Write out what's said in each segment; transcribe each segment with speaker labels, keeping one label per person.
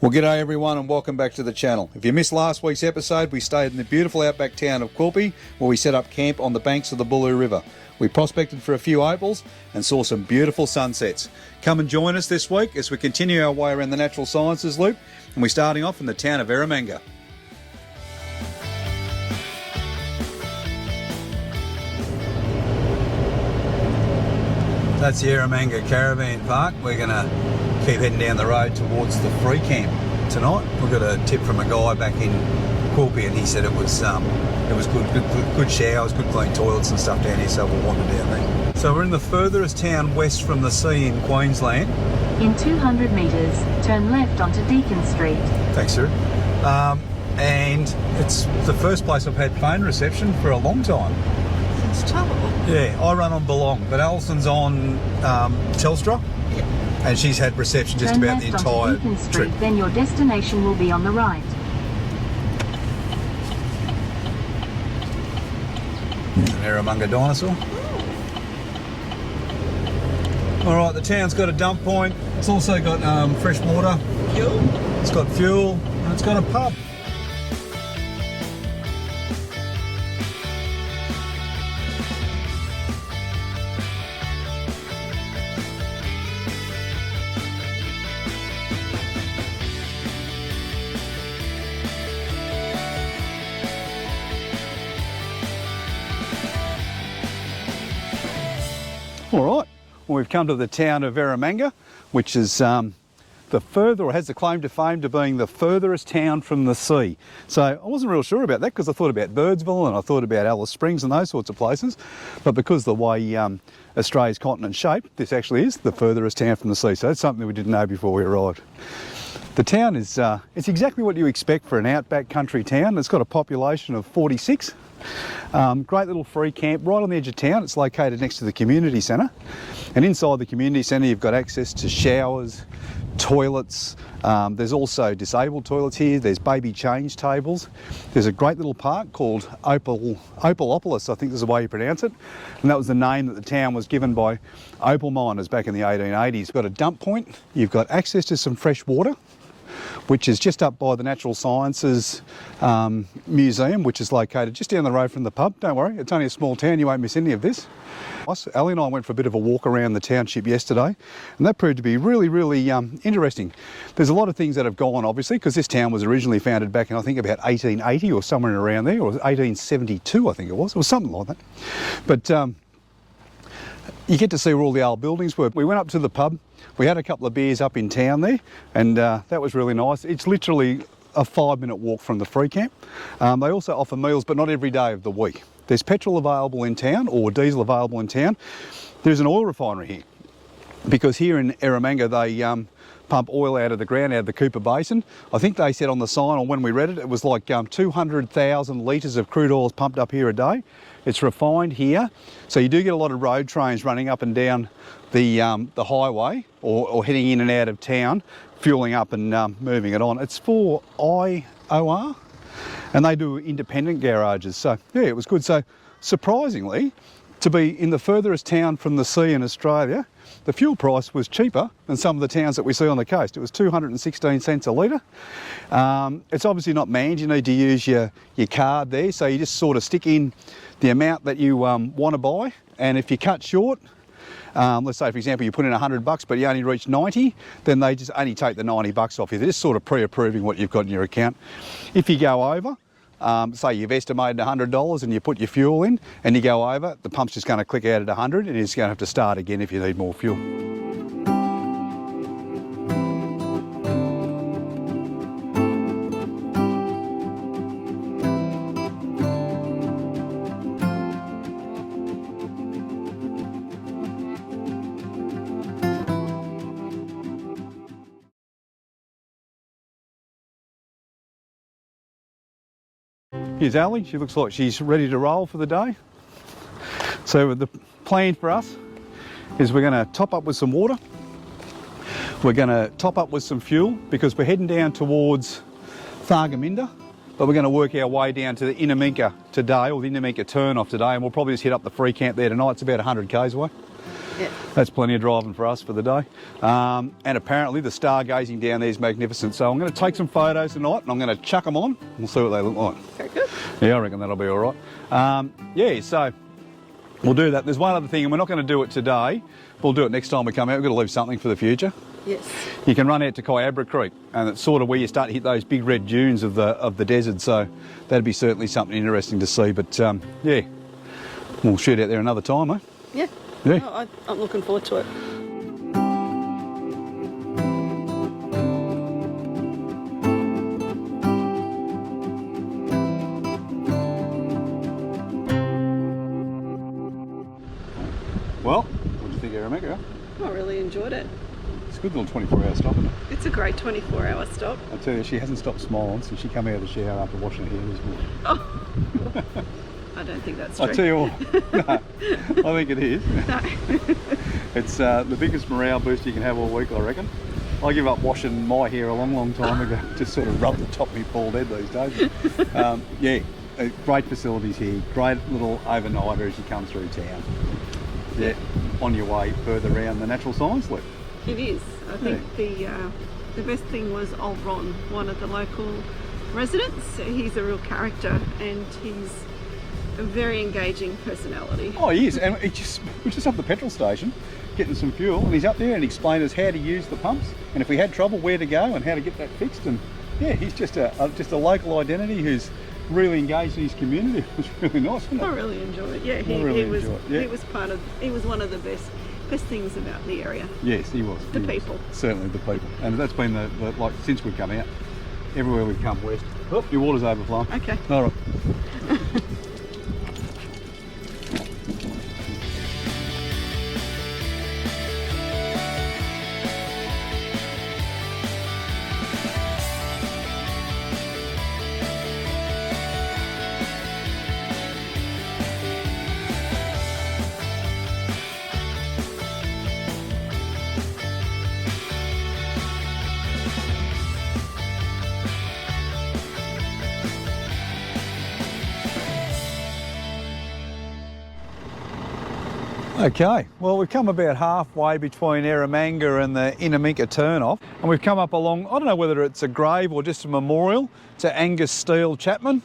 Speaker 1: Well, g'day everyone and welcome back to the channel. If you missed last week's episode, we stayed in the beautiful outback town of Quilpie where we set up camp on the banks of the Bulloo River. We prospected for a few opals and saw some beautiful sunsets. Come and join us this week as we continue our way around the natural sciences loop, and we're starting off in the town of Eromanga. That's the Eromanga Caravan Park. We're going to keep heading down the road towards the free camp tonight. We've got a tip from a guy back in Quilpie and he said it was good showers, good clean toilets and stuff down here, so we'll wander down there. So we're in the furthest town west from the sea in Queensland.
Speaker 2: In 200 metres, turn left onto Deacon Street.
Speaker 1: Thanks, sir. And it's the first place I've had phone reception for a long time.
Speaker 3: It's terrible.
Speaker 1: Yeah, I run on Bulloo, but Allison's on Telstra.
Speaker 3: Yeah.
Speaker 1: And she's had reception just
Speaker 2: turn
Speaker 1: about the
Speaker 2: left
Speaker 1: entire
Speaker 2: onto Deacon Street,
Speaker 1: trip.
Speaker 2: then your destination will be on the right.
Speaker 1: An Eromanga dinosaur. All right, the town's got a dump point. It's also got fresh water.
Speaker 3: Fuel?
Speaker 1: It's got fuel, and it's got a pub. All right, well, we've come to the town of Eromanga, which is has the claim to fame to being the furthest town from the sea. So I wasn't real sure about that because I thought about Birdsville and I thought about Alice Springs and those sorts of places. But because the way Australia's continent's shaped, this actually is the furthest town from the sea. So that's something we didn't know before we arrived. The town is it's exactly what you expect for an outback country town. It's got a population of 46. Great little free camp right on the edge of town. It's located next to the community centre, and inside the community centre you've got access to showers, toilets. There's also disabled toilets here. There's baby change tables. There's a great little park called Opalopolis, I think is the way you pronounce it, and that was the name that the town was given by opal miners back in the 1880s. You've got a dump point. You've got access to some fresh water, which is just up by the Natural Sciences Museum, which is located just down the road from the pub. Don't worry, it's only a small town, you won't miss any of this. Ali and I went for a bit of a walk around the township yesterday, and that proved to be really interesting. There's a lot of things that have gone, obviously, because this town was originally founded back in, I think, about 1880 or somewhere around there, or 1872, I think it was something like that. But you get to see where all the old buildings were. We went up to the pub. We had a couple of beers up in town there, and that was really nice. It's literally a 5-minute walk from the free camp. They also offer meals, but not every day of the week. There's petrol available in town, or diesel available in town. There's an oil refinery here, because here in Eromanga they pump oil out of the ground, out of the Cooper Basin. I think they said on the sign, or when we read it, it was like 200,000 litres of crude oil pumped up here a day. It's refined here, so you do get a lot of road trains running up and down the highway, or heading in and out of town, fueling up and moving it on. It's for IOR, and they do independent garages. So yeah, it was good. So surprisingly, to be in the furthest town from the sea in Australia, the fuel price was cheaper than some of the towns that we see on the coast. It was 216 cents a litre. It's obviously not manned. You need to use your card there, so you just sort of stick in the amount that you want to buy, and if you cut short, let's say for example you put in $100 but you only reach 90, then they just only take the $90 off you. They're just sort of pre-approving what you've got in your account. If you go over, say you've estimated $100 and you put your fuel in and you go over, the pump's just going to click out at 100 and it's going to have to start again if you need more fuel. Here's Ali. She looks like she's ready to roll for the day. So the plan for us is we're going to top up with some water. We're going to top up with some fuel because we're heading down towards Thargomindah, but we're going to work our way down to the Eromanga today, or the Eromanga turn off today, and we'll probably just hit up the free camp there tonight. It's about 100 k's away.
Speaker 3: Yeah.
Speaker 1: That's plenty of driving for us for the day. And apparently the stargazing down there is magnificent. So I'm going to take some photos tonight and I'm going to chuck them on. We'll see what they look like.
Speaker 3: Very good.
Speaker 1: Yeah, I reckon that'll be all right. Yeah, so we'll do that. There's one other thing, and we're not going to do it today. We'll do it next time we come out. We've got to leave something for the future.
Speaker 3: Yes.
Speaker 1: You can run out to Kyabra Creek, and it's sort of where you start to hit those big red dunes of the desert. So that'd be certainly something interesting to see. But yeah, we'll shoot out there another time, eh?
Speaker 3: Yeah.
Speaker 1: Yeah.
Speaker 3: Oh, I'm looking forward to it.
Speaker 1: Well, what do you think, Eromanga?
Speaker 3: I really enjoyed it.
Speaker 1: It's a good little 24-hour stop, isn't it?
Speaker 3: It's a great 24-hour stop.
Speaker 1: I tell you, she hasn't stopped smiling since she came out of the shower after washing her hair this morning.
Speaker 3: Oh. I don't think that's true.
Speaker 1: I tell you what, no, I think it is.
Speaker 3: No.
Speaker 1: It's the biggest morale boost you can have all week, I reckon. I give up washing my hair a long time ago. Just sort of rub the top of my bald head these days. Yeah, great facilities here. Great little overnighter as you come through town. Yeah, on your way further around the natural science loop.
Speaker 3: It is. I think the best thing was old Ron, one of the local residents. He's a real character and he's a very engaging personality.
Speaker 1: Oh, he is. And we're just up the petrol station getting some fuel, and he's up there and explained us how to use the pumps, and if we had trouble, where to go and how to get that fixed. And yeah, he's just a local identity who's really engaged in his community. It was really nice, wasn't it?
Speaker 3: I really enjoyed it. Yeah, he was one of the best things about the area.
Speaker 1: Yes, he was.
Speaker 3: The people.
Speaker 1: Certainly the people. And that's been the like since we've come out, everywhere we've come west. Oh, your water's overflowing.
Speaker 3: Okay.
Speaker 1: All right. Okay, well we've come about halfway between Eromanga and the Inaminka turnoff, and we've come up along, I don't know whether it's a grave or just a memorial to Angus Steele Chapman.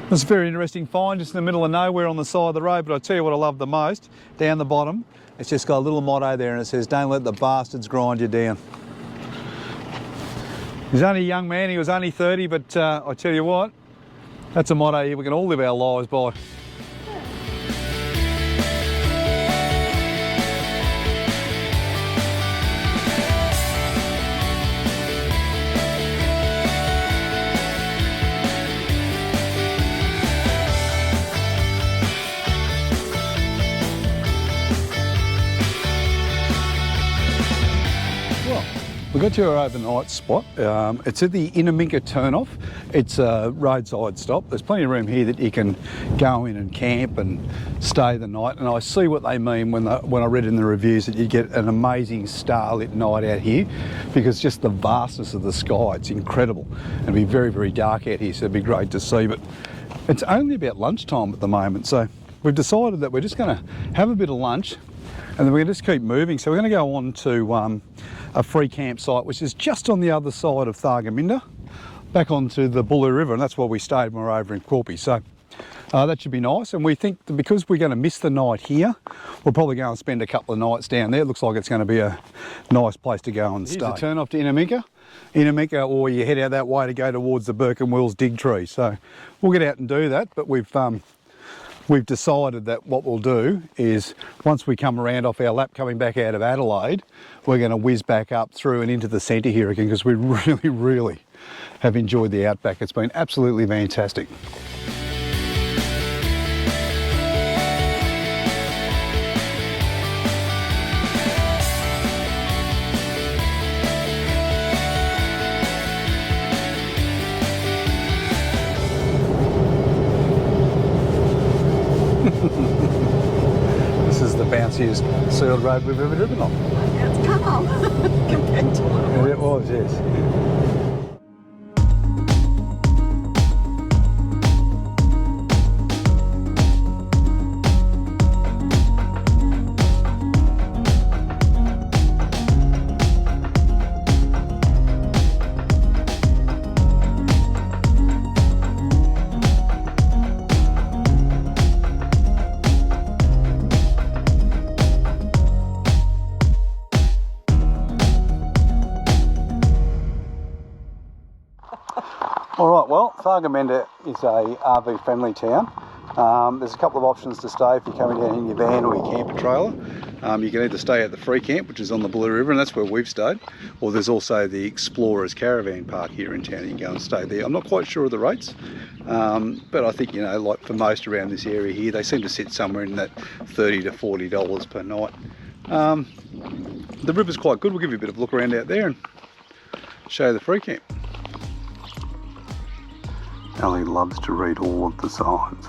Speaker 1: It's a very interesting find just in the middle of nowhere on the side of the road, but I tell you what I love the most, down the bottom, it's just got a little motto there and it says, "Don't let the bastards grind you down." He's only a young man, he was only 30, but I tell you what, that's a motto we can all live our lives by. We got to our overnight spot. It's at the Inaminka turnoff. It's a roadside stop. There's plenty of room here that you can go in and camp and stay the night. And I see what they mean when I read in the reviews that you get an amazing starlit night out here, because just the vastness of the sky, it's incredible. And it'll be very, very dark out here, so it'd be great to see. But it's only about lunchtime at the moment, so we've decided that we're just going to have a bit of lunch and then we're going to just keep moving. So we're going to go on to a free campsite, which is just on the other side of Thargomindah, back onto the Bulloo River, and that's where we stayed when we were over in Quilpie. So that should be nice, and we think that because we're going to miss the night here, we'll probably go and spend a couple of nights down there. It looks like it's going to be a nice place to go and stay. Here's the turn off to Inaminka, or you head out that way to go towards the Burke and Wills dig tree. So we'll get out and do that, but we've decided that what we'll do is once we come around off our lap coming back out of Adelaide, we're going to whiz back up through and into the centre here again, because we really, really have enjoyed the outback. It's been absolutely fantastic. This is the bounciest sealed road we've ever driven on.
Speaker 3: It's calm compared to what
Speaker 1: It was, yes. Thargomindah is a RV friendly town. There's a couple of options to stay if you're coming down in your van or your camper trailer. You can either stay at the free camp, which is on the Bulloo River, and that's where we've stayed, or there's also the Explorers Caravan Park here in town. You can go and stay there. I'm not quite sure of the rates, but I think, you know, like for most around this area here, they seem to sit somewhere in that $30 to $40 per night. The river's quite good. We'll give you a bit of a look around out there and show you the free camp. Ellie loves to read all of the signs.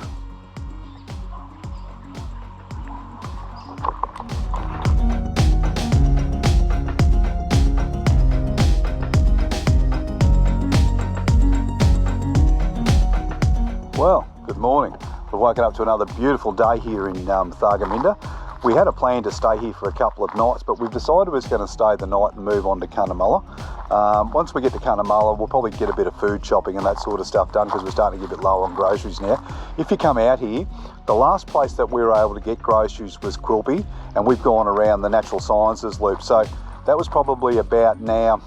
Speaker 1: Well, good morning. We've woken up to another beautiful day here in Thargomindah. We had a plan to stay here for a couple of nights, but we've decided we're going to stay the night and move on to CUNNAMULLA. Once we get to CUNNAMULLA, we'll probably get a bit of food shopping and that sort of stuff done, because we're starting to get a bit lower on groceries now. If you come out here, the last place that we were able to get groceries was Quilpie, and we've gone around the natural sciences loop. So that was probably about now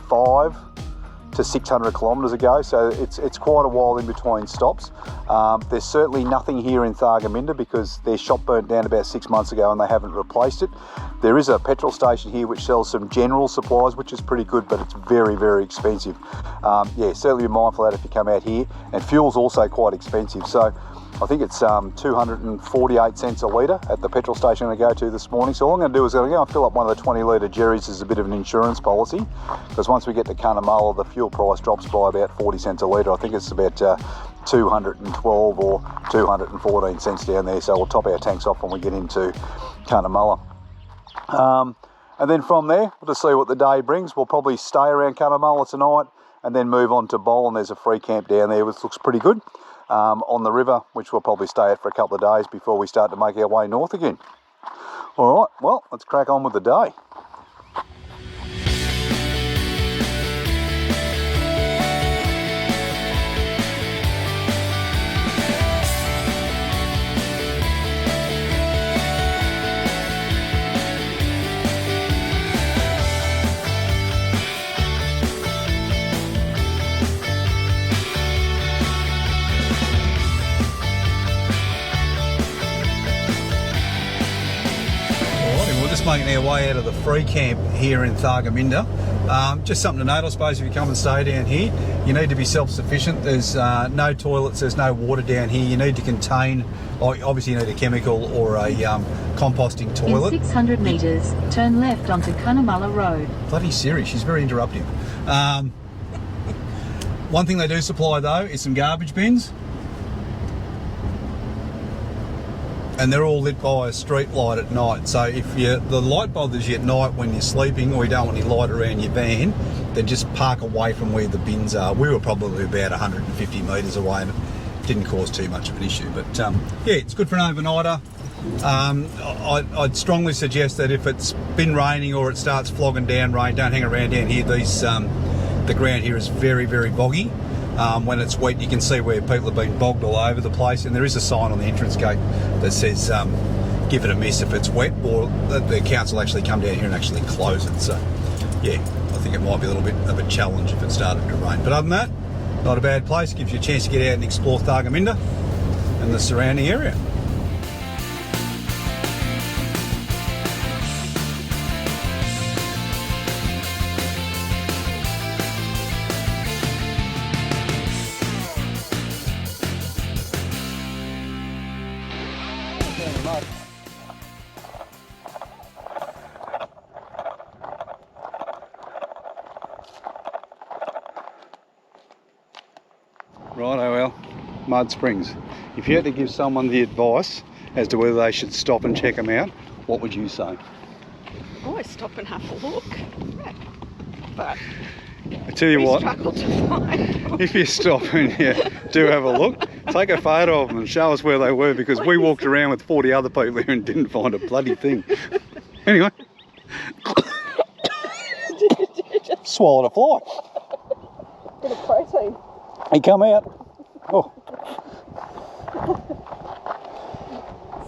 Speaker 1: 500 to 600 kilometres ago, so it's quite a while in between stops. There's certainly nothing here in Thargomindah because their shop burnt down about 6 months ago and they haven't replaced it. There is a petrol station here which sells some general supplies, which is pretty good, but it's very, very expensive. Yeah, certainly be mindful of that if you come out here, and fuel's also quite expensive. So I think it's 248 cents a litre at the petrol station I'm going to go to this morning. So all I'm going to do is I'm going to go and fill up one of the 20 litre Jerry's as a bit of an insurance policy, because once we get to CUNNAMULLA, the fuel price drops by about 40 cents a litre. I think it's about 212 or 214 cents down there. So we'll top our tanks off when we get into CUNNAMULLA. And then from there, we'll just see what the day brings. We'll probably stay around CUNNAMULLA tonight and then move on to Bulloo, and there's a free camp down there which looks pretty good. On the river, which we'll probably stay at for a couple of days before we start to make our way north again. All right, well, let's crack on with the day. Making our way out of the free camp here in Thargomindah. Just something to note, I suppose, if you come and stay down here, you need to be self-sufficient. There's no toilets, there's no water down here. You need to contain, obviously you need a chemical or a composting toilet.
Speaker 2: In 600 metres, turn left onto CUNNAMULLA Road.
Speaker 1: Bloody Siri, she's very interruptive. One thing they do supply though is some garbage bins. And they're all lit by a street light at night. So if the light bothers you at night when you're sleeping, or you don't want any light around your van, then just park away from where the bins are. We were probably about 150 metres away, and it didn't cause too much of an issue. But yeah, it's good for an overnighter. I'd strongly suggest that if it's been raining or it starts flogging down rain, don't hang around down here. The ground here is very, very boggy. When it's wet, you can see where people have been bogged all over the place, and there is a sign on the entrance gate that says give it a miss if it's wet, or the council actually come down here and actually close it. So yeah, I think it might be a little bit of a challenge if it started to rain, but other than that, not a bad place. Gives you a chance to get out and explore Thargomindah and the surrounding area. Righto, well, Mud Springs. If you had to give someone the advice as to whether they should stop and check them out, what would you say?
Speaker 3: Always stop and have a look. But
Speaker 1: I tell you what,
Speaker 3: struggle to find.
Speaker 1: if you stop and you do have a look, take a photo of them and show us where they were, because we walked around with 40 other people here and didn't find a bloody thing. Anyway. Swallowed a fly.
Speaker 3: Bit of protein.
Speaker 1: He come out. Oh.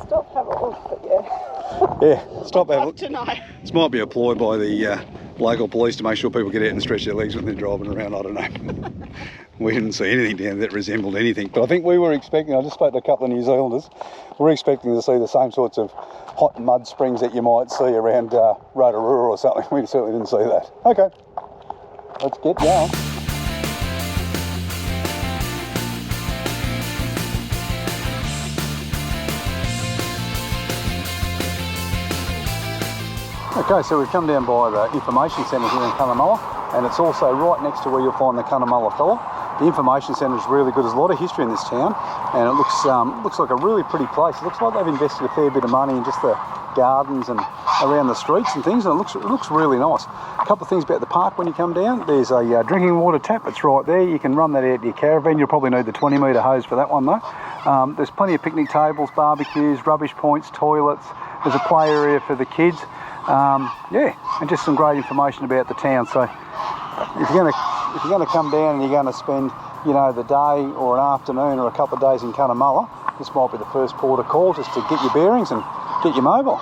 Speaker 3: Stop, have a look, but yeah.
Speaker 1: Yeah, stop, have a look.
Speaker 3: Tonight.
Speaker 1: This might be a ploy by the local police to make sure people get out and stretch their legs when they're driving around, I don't know. we didn't see anything down there that resembled anything. But I think we were expecting, I just spoke to a couple of New Zealanders, we're expecting to see the same sorts of hot mud springs that you might see around Rotorua or something. We certainly didn't see that. Okay, let's get going. Okay, so we've come down by the information centre here in Cunnamulla, and it's also right next to where you'll find the CUNNAMULLA FELLA. The information centre is really good. There's a lot of history in this town, and it looks like a really pretty place. It looks like they've invested a fair bit of money in just the gardens and around the streets and things, and it looks really nice. A couple of things about the park when you come down. There's a drinking water tap. It's right there. You can run that out to your caravan. You'll probably need the 20-metre hose for that one though. There's plenty of picnic tables, barbecues, rubbish points, toilets. There's a play area for the kids. Yeah, and just some great information about the town. So if you're going to come down and you're going to spend, you know, the day or an afternoon or a couple of days in Cunnamulla, this might be the first port of call just to get your bearings and get your mobile.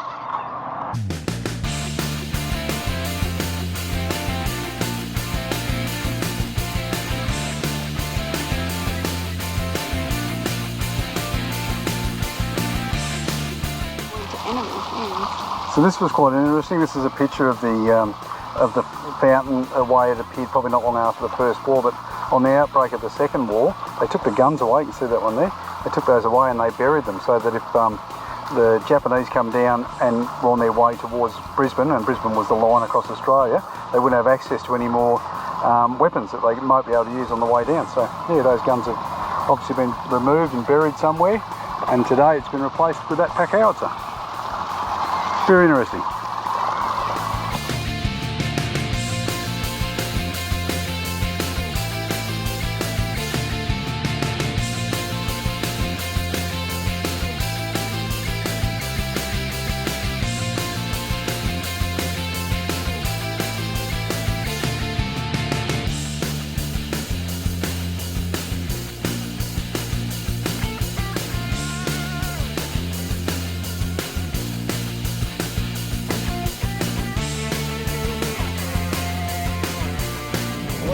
Speaker 1: So this was quite interesting. This is a picture of the fountain, a way it appeared probably not long after the first war, but on the outbreak of the second war, they took the guns away. You can see that one there. They took those away and they buried them so that if the Japanese come down and were on their way towards Brisbane, and Brisbane was the line across Australia, they wouldn't have access to any more weapons that they might be able to use on the way down. So yeah, those guns have obviously been removed and buried somewhere, and today it's been replaced with that pack howitzer. Very interesting.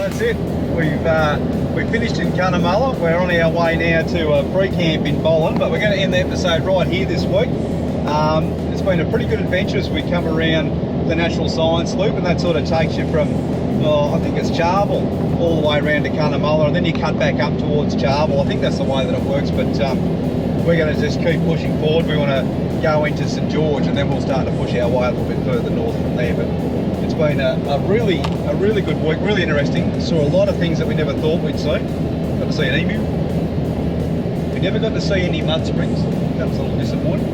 Speaker 1: That's it. We've finished in Cunnamulla. We're on our way now to a free camp in Bolin, but we're going to end the episode right here this week. It's been a pretty good adventure as we come around the Natural Science Loop, and that sort of takes you from, I think it's Charvel, all the way around to Cunnamulla, and then you cut back up towards Charvel. I think that's the way that it works, but we're going to just keep pushing forward. We want to go into St George, and then we'll start to push our way a little bit further north from there. But it's been a really good week, really interesting. Saw a lot of things that we never thought we'd see. Got to see an emu. We never got to see any mud springs. That was a little disappointing.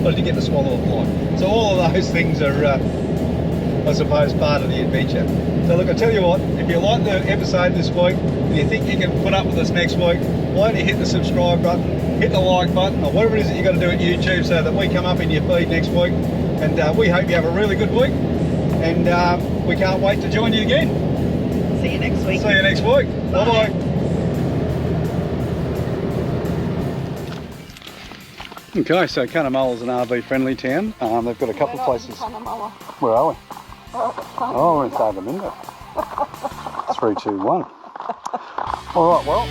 Speaker 1: But I did get to swallow a fly. So all of those things are, I suppose, part of the adventure. So look, I tell you what, if you like the episode this week, and you think you can put up with us next week, why don't you hit the subscribe button, hit the like button, or whatever it is that you've got to do at YouTube so that we come up in your feed next week. And we hope you have a really good week, and we can't wait to join you again.
Speaker 3: See you next week.
Speaker 1: See you next week. Bye bye. Okay, so Cunnamulla's an RV friendly town. They've got a couple of places. Where are we? Oh, we're in Thargomindah. 3, 2, 1. All right, well.